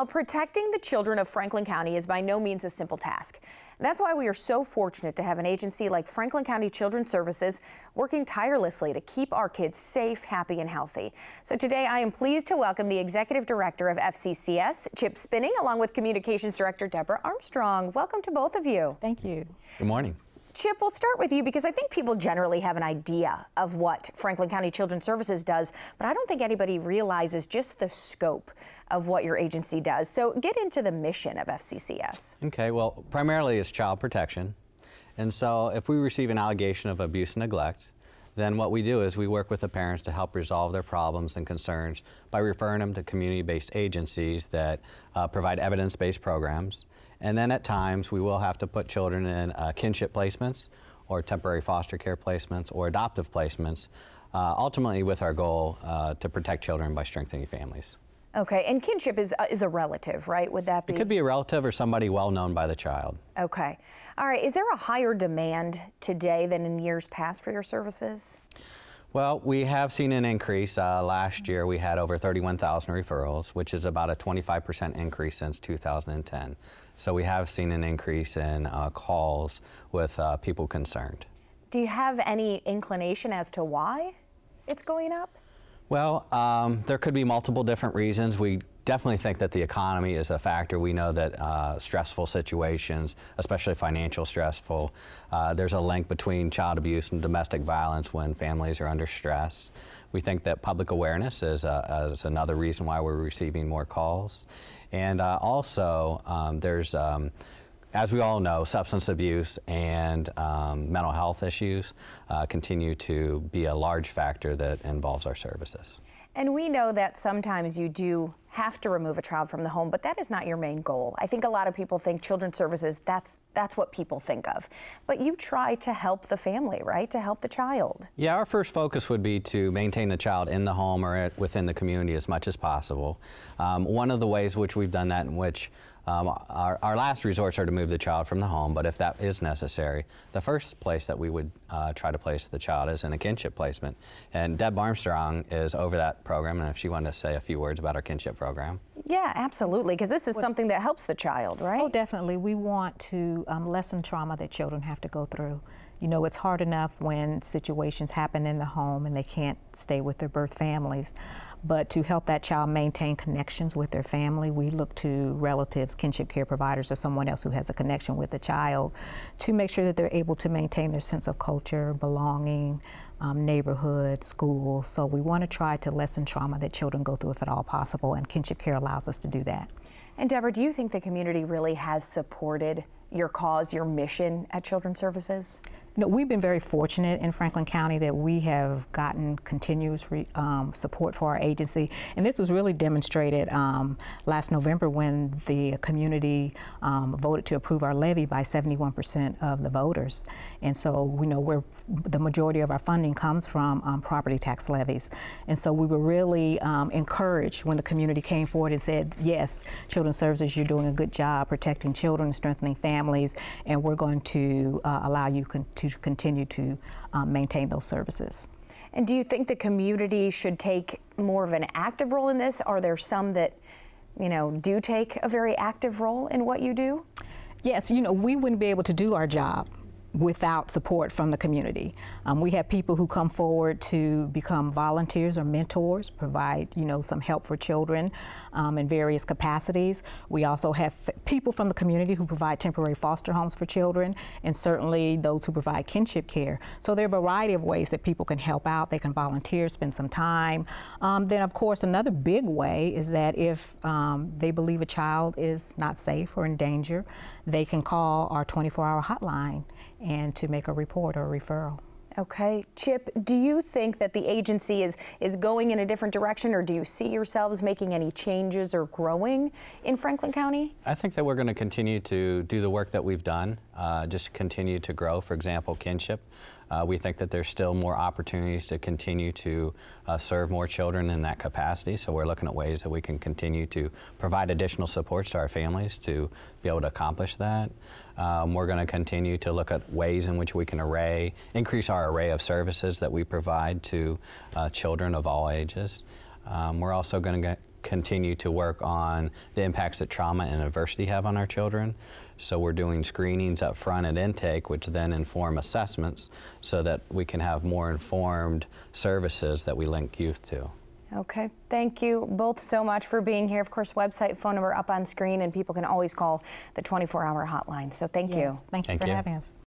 Protecting the children of Franklin County is by no means a simple task. That's why we are so fortunate to have an agency like Franklin County Children's Services working tirelessly to keep our kids safe, happy, and healthy. So today I am pleased to welcome the Executive Director of FCCS, Chip Spinning, along with Communications Director Deborrha Armstrong. Welcome to both of you. Thank you. Good morning. Chip, we'll start with you because I think people generally have an idea of what Franklin County Children's Services does, but I don't think anybody realizes just the scope of what your agency does. So get into the mission of FCCS. Okay, well, primarily it's child protection. And so if we receive an allegation of abuse and neglect, then what we do is we work with the parents to help resolve their problems and concerns by referring them to community-based agencies that provide evidence-based programs. And then at times we will have to put children in kinship placements or temporary foster care placements or adoptive placements, ultimately with our goal to protect children by strengthening families. Okay, and kinship is a relative, right? Would that be? It could be a relative or somebody well known by the child. Okay. All right, is there a higher demand today than in years past for your services? Well, we have seen an increase. Last year we had over 31,000 referrals, which is about a 25% increase since 2010. So we have seen an increase in calls with people concerned. Do you have any inclination as to why it's going up? Well, there could be multiple different reasons. We definitely think that the economy is a factor. We know that stressful situations, especially financial stressful, there's a link between child abuse and domestic violence when families are under stress. We think that public awareness is another reason why we're receiving more calls. And also, there's, as we all know, substance abuse and mental health issues continue to be a large factor that involves our services. And we know that sometimes you do have to remove a child from the home, but that is not your main goal. I think a lot of people think children's services, that's what people think of. But you try to help the family, right? To help the child. Yeah, our first focus would be to maintain the child in the home or within the community as much as possible. One of the ways which we've done that in which our last resorts are to move the child from the home, but if that is necessary, the first place that we would try to place the child is in a kinship placement. And Deborrha Armstrong is over that program, and if she wanted to say a few words about our kinship program. Yeah, absolutely, because this is something that helps the child, right? Oh, definitely. We want to lessen trauma that children have to go through. You know, it's hard enough when situations happen in the home and they can't stay with their birth families. But to help that child maintain connections with their family, we look to relatives, kinship care providers, or someone else who has a connection with the child to make sure that they're able to maintain their sense of culture, belonging, neighborhood, school. So we want to try to lessen trauma that children go through if at all possible, and kinship care allows us to do that. And Deborrha, do you think the community really has supported your cause, your mission at Children's Services? No, we've been very fortunate in Franklin County that we have gotten continuous support for our agency, and this was really demonstrated last November when the community voted to approve our levy by 71% of the voters. And so we know the majority of our funding comes from property tax levies. And so we were really encouraged when the community came forward and said, yes, Children's Services, you're doing a good job protecting children, strengthening families, and we're going to allow you to continue to maintain those services. And do you think the community should take more of an active role in this? Are there some that, you know, do take a very active role in what you do? Yes, you know, we wouldn't be able to do our job without support from the community. We have people who come forward to become volunteers or mentors, provide, you know, some help for children in various capacities. We also have people from the community who provide temporary foster homes for children, and certainly those who provide kinship care. So there are a variety of ways that people can help out. They can volunteer, spend some time. Then of course another big way is that if they believe a child is not safe or in danger, they can call our 24-hour hotline and to make a report or a referral. Okay. Chip, do you think that the agency is going in a different direction, or do you see yourselves making any changes or growing in Franklin County? I think that we're going to continue to do the work that we've done, just continue to grow. For example, kinship. We think that there's still more opportunities to continue to serve more children in that capacity, so we're looking at ways that we can continue to provide additional supports to our families to be able to accomplish that. We're going to continue to look at ways in which we can increase our array of services that we provide to children of all ages. We're also going to continue to work on the impacts that trauma and adversity have on our children. So we're doing screenings up front at intake, which then inform assessments so that we can have more informed services that we link youth to. Okay, thank you both so much for being here. Of course, website, phone number up on screen, and people can always call the 24-hour hotline. So thank you. Thank you for having us.